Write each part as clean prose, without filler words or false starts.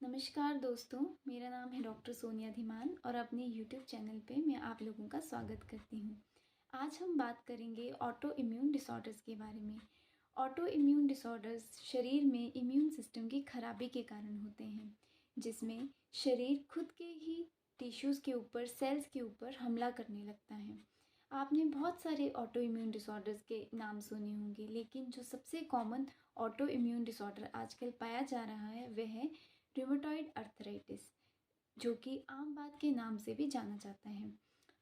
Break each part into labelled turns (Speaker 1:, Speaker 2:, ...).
Speaker 1: नमस्कार दोस्तों, मेरा नाम है डॉक्टर सोनिया धीमान और अपने यूट्यूब चैनल पे मैं आप लोगों का स्वागत करती हूँ। आज हम बात करेंगे ऑटो इम्यून डिसऑर्डर्स के बारे में। ऑटो इम्यून डिसऑर्डर्स शरीर में इम्यून सिस्टम की खराबी के कारण होते हैं, जिसमें शरीर खुद के ही टिश्यूज़ के ऊपर, सेल्स के ऊपर हमला करने लगता है। आपने बहुत सारे ऑटो इम्यून डिसऑर्डर्स के नाम सुने होंगे, लेकिन जो सबसे कॉमन ऑटो इम्यून डिसऑर्डर आजकल पाया जा रहा है वह है रूमेटॉइड अर्थराइटिस, जो कि आम बात के नाम से भी जाना जाता है।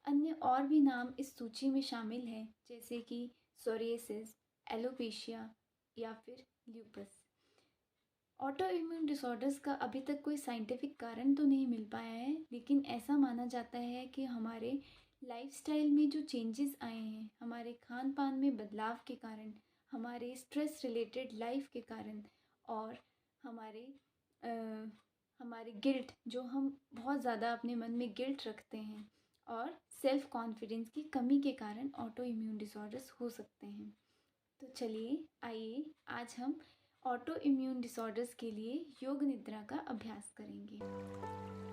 Speaker 1: अन्य और भी नाम इस सूची में शामिल हैं, जैसे कि सोरियासिस, एलोपेशिया या फिर ल्यूपस। ऑटो इम्यून डिसऑर्डर्स का अभी तक कोई साइंटिफिक कारण तो नहीं मिल पाया है, लेकिन ऐसा माना जाता है कि हमारे लाइफस्टाइल में जो चेंजेस आए हैं, हमारे खान पान में बदलाव के कारण, हमारे स्ट्रेस रिलेटेड लाइफ के कारण और हमारे अ, हमारे गिल्ट, जो हम बहुत ज़्यादा अपने मन में गिल्ट रखते हैं, और सेल्फ कॉन्फिडेंस की कमी के कारण ऑटो इम्यून डिसऑर्डर्स हो सकते हैं। तो चलिए, आइए आज हम ऑटो इम्यून डिसऑर्डर्स के लिए योग निद्रा का अभ्यास करेंगे।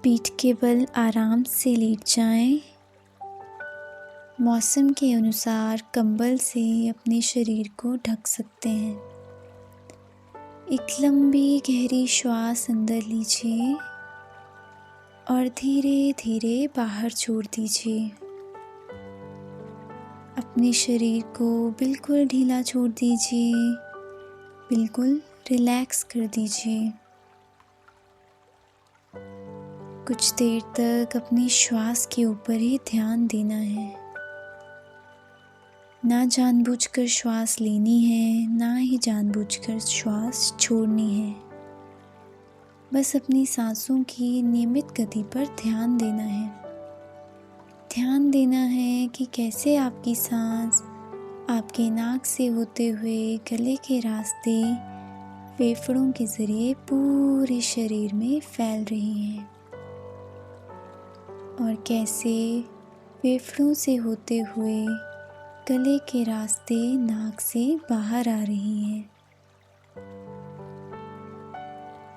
Speaker 2: पीठ के बल आराम से लेट जाएं। मौसम के अनुसार कंबल से अपने शरीर को ढक सकते हैं। एक लंबी गहरी श्वास अंदर लीजिए और धीरे धीरे बाहर छोड़ दीजिए। अपने शरीर को बिल्कुल ढीला छोड़ दीजिए, बिल्कुल रिलैक्स कर दीजिए। कुछ देर तक अपनी श्वास के ऊपर ही ध्यान देना है। ना जानबूझकर श्वास लेनी है, ना ही जानबूझकर श्वास छोड़नी है। बस अपनी सांसों की नियमित गति पर ध्यान देना है। ध्यान देना है कि कैसे आपकी सांस आपके नाक से होते हुए गले के रास्ते फेफड़ों के जरिए पूरे शरीर में फैल रही है, और कैसे फेफड़ों से होते हुए गले के रास्ते नाक से बाहर आ रही हैं।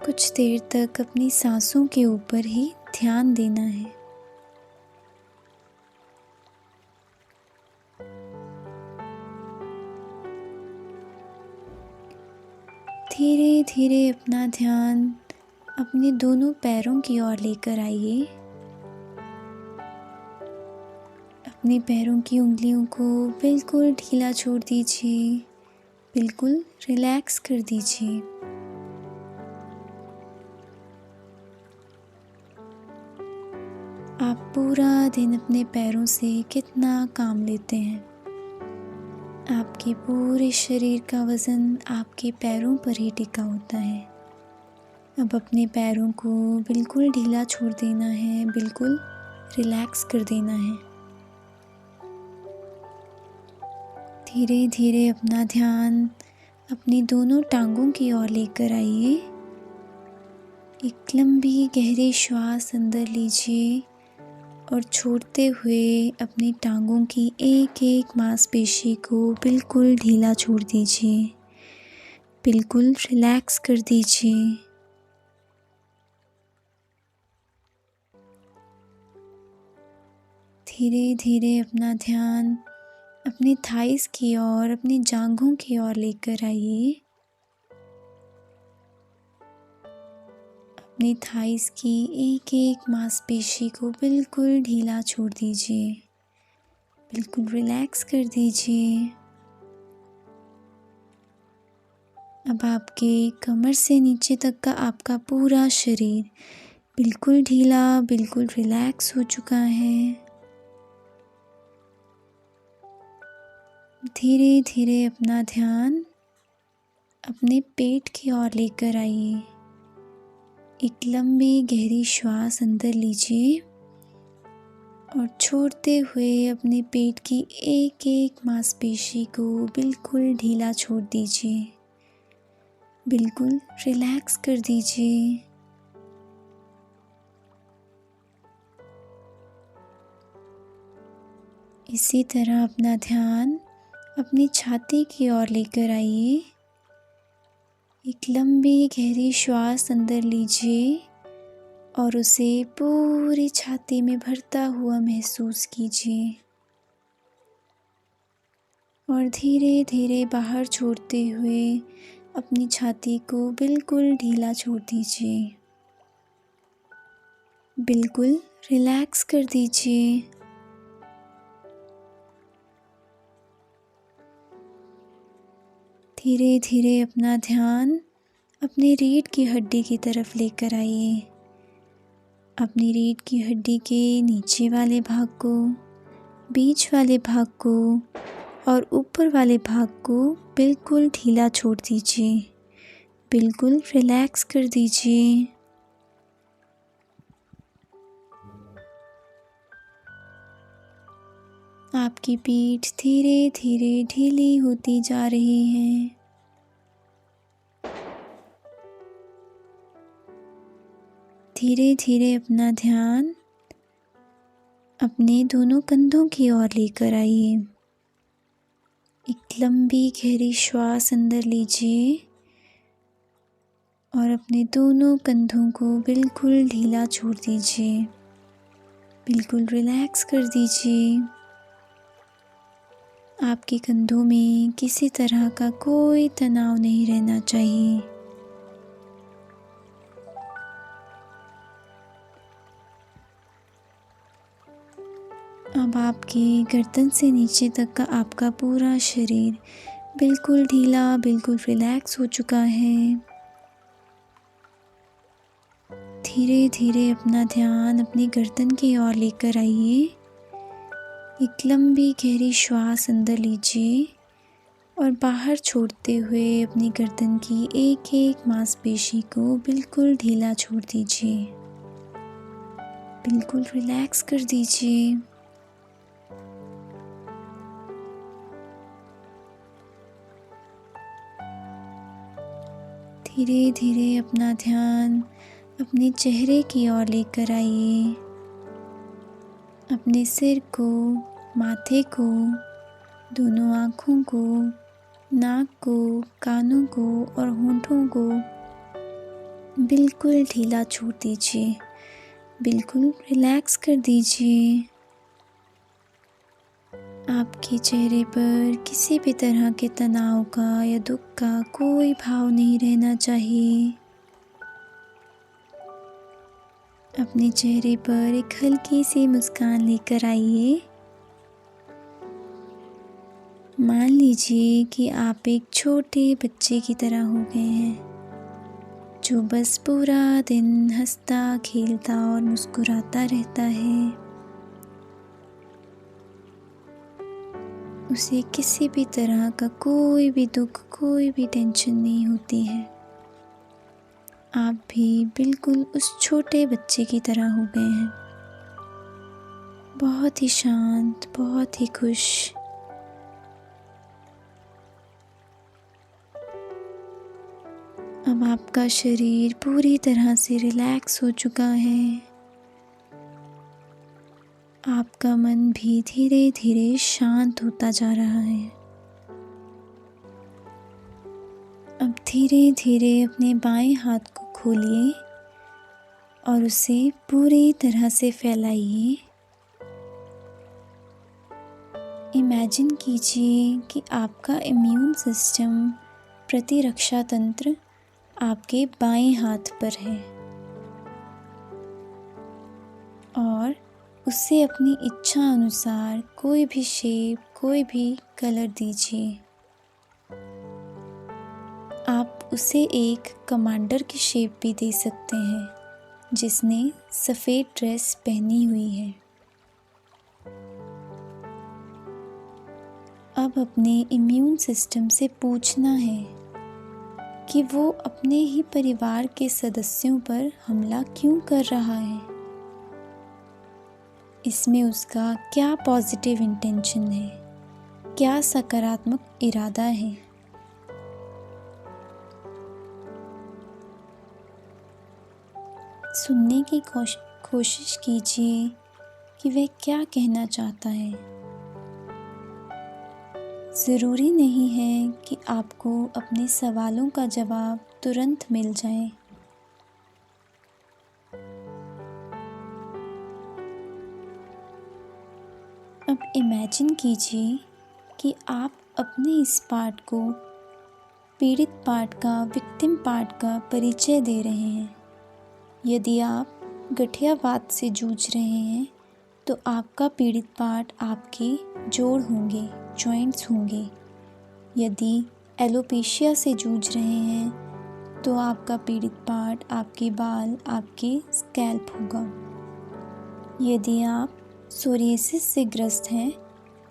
Speaker 2: कुछ देर तक अपनी सांसों के ऊपर ही ध्यान देना है। धीरे धीरे अपना ध्यान अपने दोनों पैरों की ओर लेकर आइए। अपने पैरों की उंगलियों को बिल्कुल ढीला छोड़ दीजिए, बिल्कुल रिलैक्स कर दीजिए। आप पूरा दिन अपने पैरों से कितना काम लेते हैं। आपके पूरे शरीर का वज़न आपके पैरों पर ही टिका होता है। अब अपने पैरों को बिल्कुल ढीला छोड़ देना है, बिल्कुल रिलैक्स कर देना है। धीरे धीरे अपना ध्यान अपनी दोनों टांगों की ओर लेकर आइए। एक लंबी गहरी श्वास अंदर लीजिए और छोड़ते हुए अपनी टांगों की एक एक मांसपेशी को बिल्कुल ढीला छोड़ दीजिए, बिल्कुल रिलैक्स कर दीजिए। धीरे धीरे अपना ध्यान अपने थाइस की ओर, अपनी जांघों की ओर लेकर आइए। अपनी थाइस की एक एक मांसपेशी को बिल्कुल ढीला छोड़ दीजिए, बिल्कुल रिलैक्स कर दीजिए। अब आपके कमर से नीचे तक का आपका पूरा शरीर बिल्कुल ढीला, बिल्कुल रिलैक्स हो चुका है। धीरे धीरे अपना ध्यान अपने पेट की ओर लेकर आइए। एक लंबी गहरी श्वास अंदर लीजिए और छोड़ते हुए अपने पेट की एक एक मांसपेशी को बिल्कुल ढीला छोड़ दीजिए, बिल्कुल रिलैक्स कर दीजिए। इसी तरह अपना ध्यान अपनी छाती की ओर लेकर आइए। एक लंबी गहरी श्वास अंदर लीजिए और उसे पूरी छाती में भरता हुआ महसूस कीजिए और धीरे धीरे बाहर छोड़ते हुए अपनी छाती को बिल्कुल ढीला छोड़ दीजिए। बिल्कुल रिलैक्स कर दीजिए। धीरे धीरे अपना ध्यान अपनी रीढ़ की हड्डी की तरफ लेकर आइए। अपनी रीढ़ की हड्डी के नीचे वाले भाग को, बीच वाले भाग को और ऊपर वाले भाग को बिल्कुल ढीला छोड़ दीजिए। बिल्कुल रिलैक्स कर दीजिए। आपकी पीठ धीरे धीरे ढीली होती जा रही है। धीरे धीरे अपना ध्यान अपने दोनों कंधों की ओर लेकर आइए। एक लंबी गहरी श्वास अंदर लीजिए और अपने दोनों कंधों को बिल्कुल ढीला छोड़ दीजिए। बिल्कुल रिलैक्स कर दीजिए। आपके कंधों में किसी तरह का कोई तनाव नहीं रहना चाहिए। अब आपके गर्दन से नीचे तक का आपका पूरा शरीर बिल्कुल ढीला, बिल्कुल रिलैक्स हो चुका है। धीरे धीरे अपना ध्यान अपनी गर्दन की ओर लेकर आइए। एक लंबी गहरी श्वास अंदर लीजिए और बाहर छोड़ते हुए अपनी गर्दन की एक एक मांसपेशी को बिल्कुल ढीला छोड़ दीजिए। बिल्कुल रिलैक्स कर दीजिए। धीरे धीरे अपना ध्यान अपने चेहरे की ओर लेकर आइए। अपने सिर को, माथे को, दोनों आँखों को, नाक को, कानों को और होंठों को बिल्कुल ढीला छोड़ दीजिए। बिल्कुल रिलैक्स कर दीजिए। आपके चेहरे पर किसी भी तरह के तनाव का या दुख का कोई भाव नहीं रहना चाहिए। अपने चेहरे पर एक हल्की सी मुस्कान लेकर आइए। मान लीजिए कि आप एक छोटे बच्चे की तरह हो गए हैं, जो बस पूरा दिन हंसता, खेलता और मुस्कुराता रहता है। उसे किसी भी तरह का कोई भी दुख, कोई भी टेंशन नहीं होती है। आप भी बिल्कुल उस छोटे बच्चे की तरह हो गए हैं, बहुत ही शांत, बहुत ही खुश। अब आपका शरीर पूरी तरह से रिलैक्स हो चुका है। आपका मन भी धीरे धीरे शांत होता जा रहा है। अब धीरे धीरे अपने बाएं हाथ को खोलिए और उसे पूरी तरह से फैलाइए। इमेजिन कीजिए कि आपका इम्यून सिस्टम, प्रतिरक्षा तंत्र आपके बाएं हाथ पर है और उसे अपनी इच्छा अनुसार कोई भी शेप, कोई भी कलर दीजिए। आप उसे एक कमांडर की शेप भी दे सकते हैं, जिसने सफ़ेद ड्रेस पहनी हुई है। अब अपने इम्यून सिस्टम से पूछना है कि वो अपने ही परिवार के सदस्यों पर हमला क्यों कर रहा है। इसमें उसका क्या पॉजिटिव इंटेंशन है, क्या सकारात्मक इरादा है। सुनने की कोशिश कीजिए कि वह क्या कहना चाहता है। ज़रूरी नहीं है कि आपको अपने सवालों का जवाब तुरंत मिल जाए। अब इमेजिन कीजिए कि आप अपने इस पार्ट को, पीड़ित पार्ट का, विक्टिम पार्ट का परिचय दे रहे हैं। यदि आप गठियावाद से जूझ रहे हैं तो आपका पीड़ित पार्ट आपके जोड़ होंगे, जॉइंट्स होंगे। यदि एलोपेशिया से जूझ रहे हैं तो आपका पीड़ित पार्ट आपके बाल, आपके स्कैल्प होगा। यदि आप सोरियासिस से ग्रस्त हैं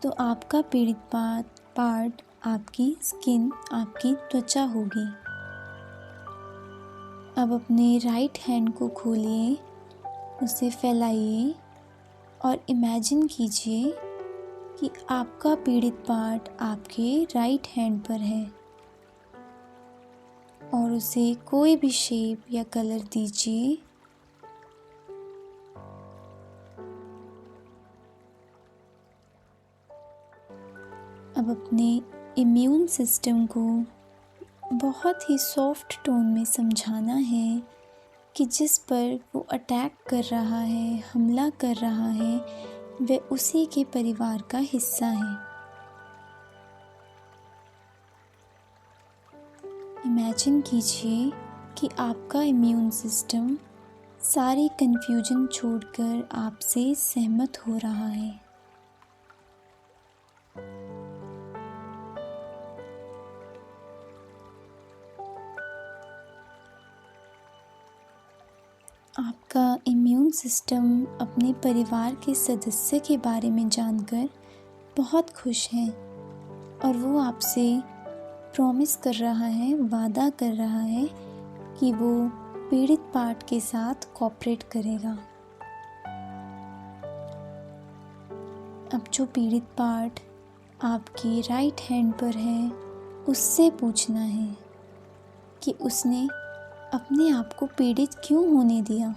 Speaker 2: तो आपका पीड़ित पार्ट आपकी स्किन, आपकी त्वचा होगी। अब अपने राइट हैंड को खोलिए, उसे फैलाइए और इमेजिन कीजिए कि आपका पीड़ित पार्ट आपके राइट हैंड पर है और उसे कोई भी शेप या कलर दीजिए। अब अपने इम्यून सिस्टम को बहुत ही सॉफ्ट टोन में समझाना है कि जिस पर वो अटैक कर रहा है, हमला कर रहा है, वह उसी के परिवार का हिस्सा है। इमेजिन कीजिए कि आपका इम्यून सिस्टम सारी कन्फ्यूजन छोड़कर आपसे सहमत हो रहा है। आपका इम्यून सिस्टम अपने परिवार के सदस्य के बारे में जानकर बहुत खुश है और वो आपसे प्रॉमिस कर रहा है, वादा कर रहा है कि वो पीड़ित पार्ट के साथ कोऑपरेट करेगा। अब जो पीड़ित पार्ट आपकी राइट हैंड पर है, उससे पूछना है कि उसने अपने आप को पीड़ित क्यों होने दिया।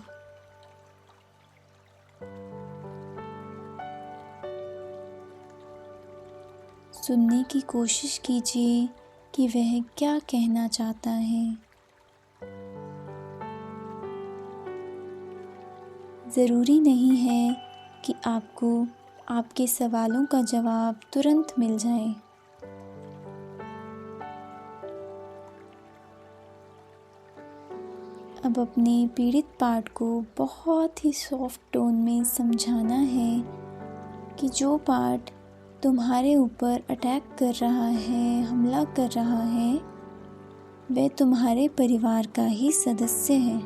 Speaker 2: सुनने की कोशिश कीजिए कि वह क्या कहना चाहता है। ज़रूरी नहीं है कि आपको आपके सवालों का जवाब तुरंत मिल जाए। अब अपने पीड़ित पार्ट को बहुत ही सॉफ्ट टोन में समझाना है कि जो पार्ट तुम्हारे ऊपर अटैक कर रहा है, हमला कर रहा है, वह तुम्हारे परिवार का ही सदस्य है।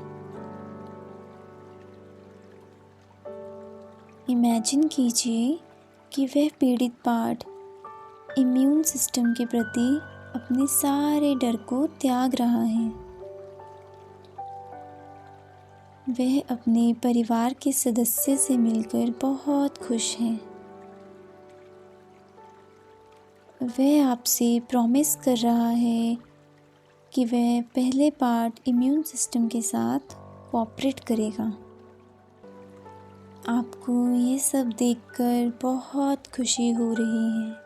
Speaker 2: इमेजिन कीजिए कि वह पीड़ित पार्ट इम्यून सिस्टम के प्रति अपने सारे डर को त्याग रहा है। वह अपने परिवार के सदस्य से मिलकर बहुत खुश है। वह आपसे प्रॉमिस कर रहा है कि वह पहले पार्ट इम्यून सिस्टम के साथ कोऑपरेट करेगा। आपको ये सब देखकर बहुत खुशी हो रही है।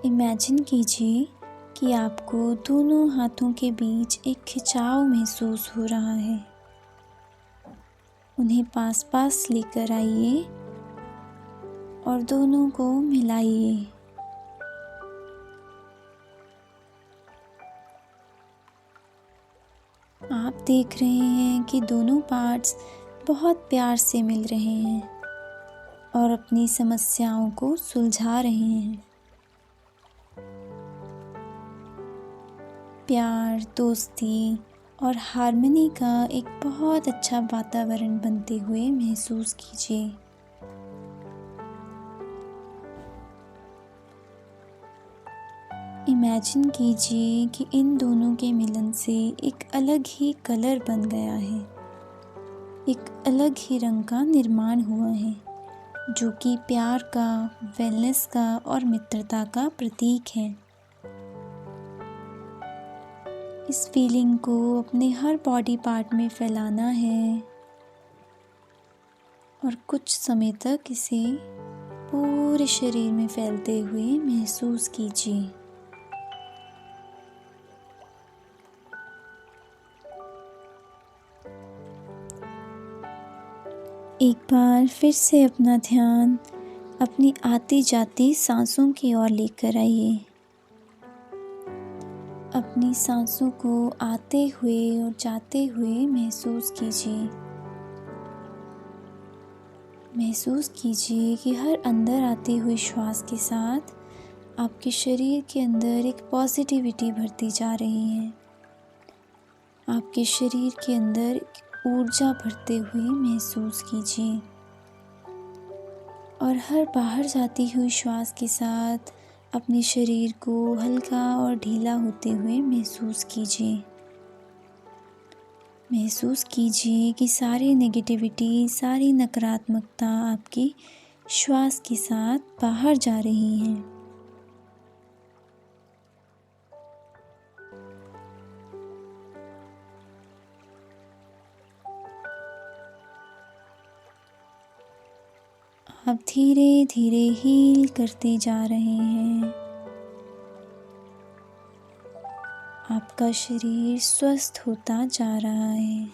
Speaker 2: इमेजिन कीजिए कि आपको दोनों हाथों के बीच एक खिंचाव महसूस हो रहा है। उन्हें पास पास लेकर आइए और दोनों को मिलाइए। आप देख रहे हैं कि दोनों पार्ट्स बहुत प्यार से मिल रहे हैं और अपनी समस्याओं को सुलझा रहे हैं। प्यार, दोस्ती और हार्मनी का एक बहुत अच्छा वातावरण बनते हुए महसूस कीजिए। इमेजिन कीजिए कि इन दोनों के मिलन से एक अलग ही कलर बन गया है, एक अलग ही रंग का निर्माण हुआ है, जो कि प्यार का, वेलनेस का और मित्रता का प्रतीक है। इस फीलिंग को अपने हर बॉडी पार्ट में फैलाना है और कुछ समय तक इसे पूरे शरीर में फैलते हुए महसूस कीजिए। एक बार फिर से अपना ध्यान अपनी आती जाती सांसों की ओर लेकर आइए। अपनी सांसों को आते हुए और जाते हुए महसूस कीजिए। महसूस कीजिए कि हर अंदर आते हुए श्वास के साथ आपके शरीर के अंदर एक पॉजिटिविटी भरती जा रही है। आपके शरीर के अंदर ऊर्जा भरते हुए महसूस कीजिए और हर बाहर जाती हुई श्वास के साथ अपने शरीर को हल्का और ढीला होते हुए महसूस कीजिए। महसूस कीजिए कि सारी नेगेटिविटी, सारी नकारात्मकता आपकी श्वास के साथ बाहर जा रही है। आप धीरे धीरे हील करते जा रहे हैं। आपका शरीर स्वस्थ होता जा रहा है।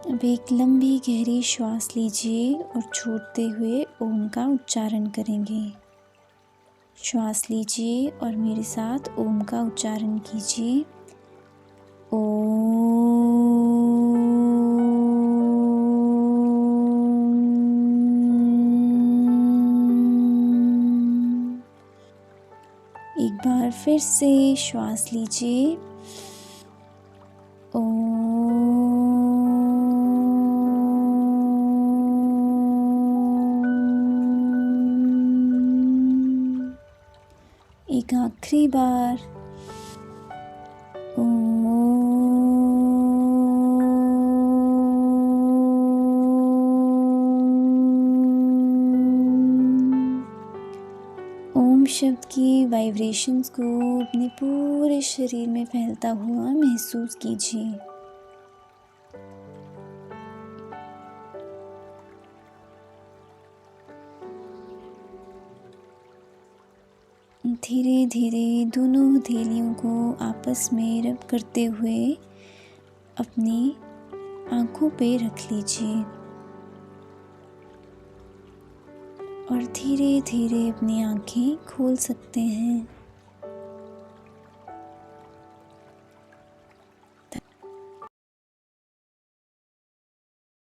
Speaker 2: अब एक लंबी गहरी श्वास लीजिए और छोड़ते हुए ओम का उच्चारण करेंगे। श्वास लीजिए और मेरे साथ ओम का उच्चारण कीजिए। ओम। एक बार फिर से श्वास लीजिए। एक आखिरी बार ओम शब्द की वाइब्रेशंस को अपने पूरे शरीर में फैलता हुआ महसूस कीजिए। धीरे धीरे दोनों हथेलियों को आपस में रब करते हुए अपनी आंखों पे रख लीजिए और धीरे धीरे अपनी आंखें खोल सकते हैं।